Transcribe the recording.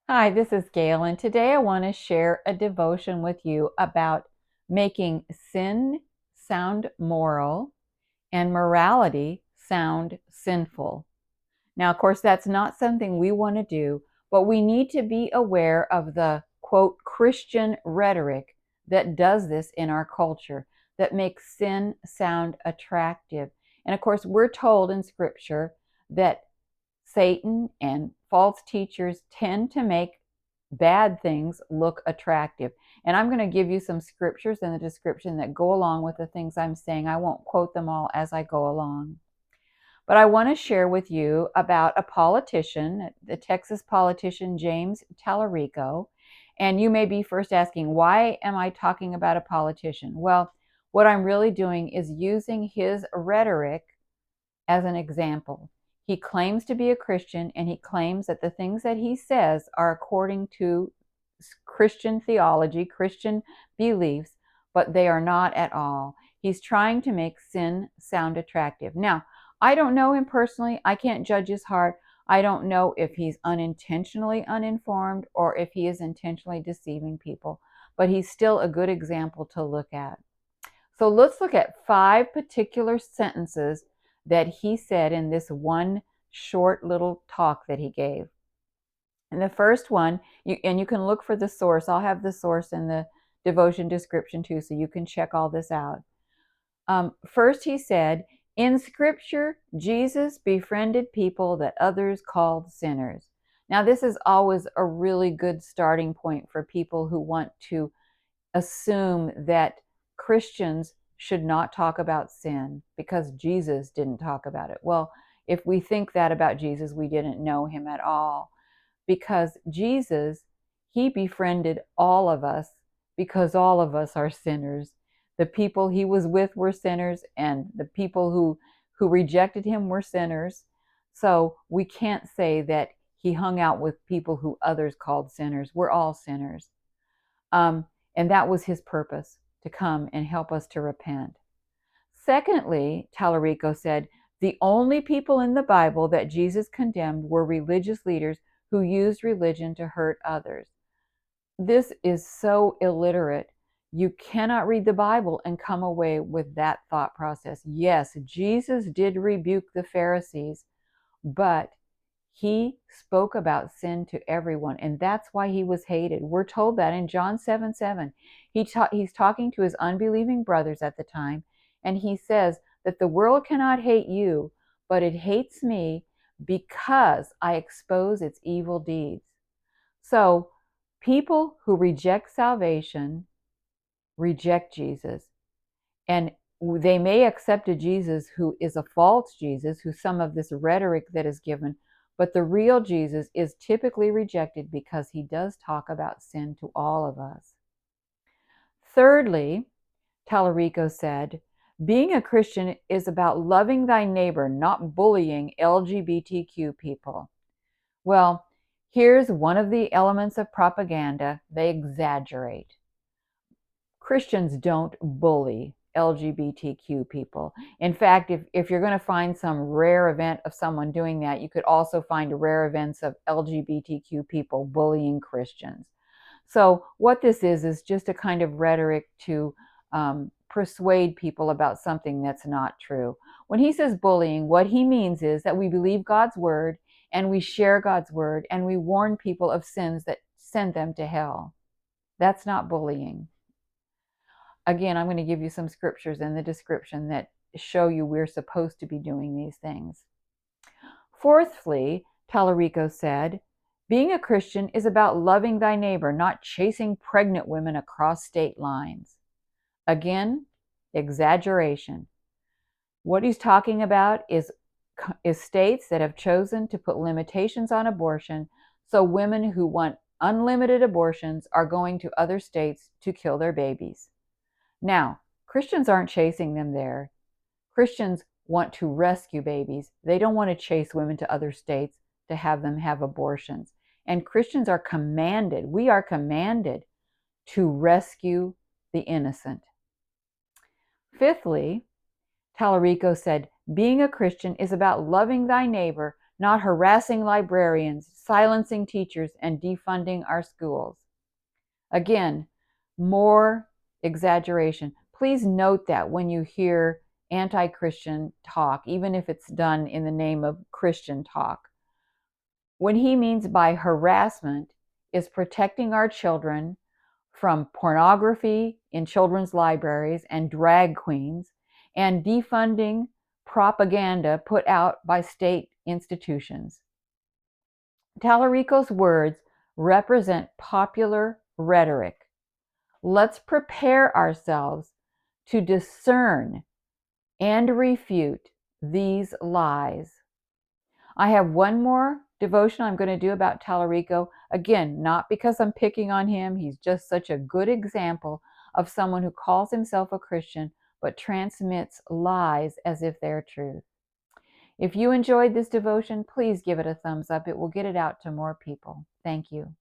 Hi, this is Gail, and today I want to share a devotion with you about making sin sound moral and morality sound sinful. Now, of course, that's not something we want to do, but we need to be aware of the quote Christian rhetoric that does this in our culture, that makes sin sound attractive. And of course, we're told in Scripture that Satan and false teachers tend to make bad things look attractive. And I'm going to give you some scriptures in the description that go along with the things I'm saying. I won't quote them all as I go along. But I want to share with you about a politician, the Texas politician James Talarico. And you may be first asking, why am I talking about a politician? Well, what I'm really doing is using his rhetoric as an example. He claims to be a Christian, and he claims that the things that he says are according to Christian theology, Christian beliefs, but they are not at all. He's trying to make sin sound attractive. Now, I don't know him personally. I can't judge his heart. I don't know if he's unintentionally uninformed or if he is intentionally deceiving people, but he's still a good example to look at. So let's look at 5 particular sentences that he said in this one short little talk that he gave. And the first one, and you can look for the source. I'll have the source in the devotion description too, so you can check all this out. First, he said, in Scripture, Jesus befriended people that others called sinners. Now, this is always a really good starting point for people who want to assume that Christians should not talk about sin because Jesus didn't talk about it. Well, if we think that about Jesus, we didn't know him at all, because Jesus, he befriended all of us because all of us are sinners. The people he was with were sinners, and the people who rejected him were sinners. So we can't say that he hung out with people who others called sinners. We're all sinners. Um, and that was his purpose, to come and help us to repent. Secondly, Talarico said, the only people in the Bible that Jesus condemned were religious leaders who used religion to hurt others. This is so illiterate. You cannot read the Bible and come away with that thought process. Yes, Jesus did rebuke the Pharisees, but he spoke about sin to everyone, and that's why he was hated. We're told that in John 7:7. He's talking to his unbelieving brothers at the time, and he says that the world cannot hate you, but it hates me because I expose its evil deeds. So people who reject salvation reject Jesus. And they may accept a Jesus who is a false Jesus, who some of this rhetoric that is given, but the real Jesus is typically rejected because he does talk about sin to all of us. Thirdly, Talarico said, being a Christian is about loving thy neighbor, not bullying LGBTQ people. Well, here's one of the elements of propaganda. They exaggerate. Christians don't bully LGBTQ people. In fact, if you're going to find some rare event of someone doing that, you could also find rare events of LGBTQ people bullying Christians. So what this is just a kind of rhetoric to persuade people about something that's not true. When he says bullying, what he means is that we believe God's word and we share God's word and we warn people of sins that send them to hell. That's not bullying. Again, I'm going to give you some scriptures in the description that show you we're supposed to be doing these things. Fourthly, Talarico said, being a Christian is about loving thy neighbor, not chasing pregnant women across state lines. Again, exaggeration. What he's talking about is states that have chosen to put limitations on abortion, so women who want unlimited abortions are going to other states to kill their babies. Now, Christians aren't chasing them there. Christians want to rescue babies. They don't want to chase women to other states to have them have abortions. And Christians are commanded, we are commanded to rescue the innocent. Fifthly, Talarico said, being a Christian is about loving thy neighbor, not harassing librarians, silencing teachers, and defunding our schools. Again, more exaggeration. Please note that when you hear anti-Christian talk, even if it's done in the name of Christian talk, what he means by harassment is protecting our children from pornography in children's libraries and drag queens, and defunding propaganda put out by state institutions. Talarico's words represent popular rhetoric. Let's prepare ourselves to discern and refute these lies. I have one more devotion I'm going to do about Talarico. Again, not because I'm picking on him. He's just such a good example of someone who calls himself a Christian but transmits lies as if they're truth. If you enjoyed this devotion, please give it a thumbs up. It will get it out to more people. Thank you.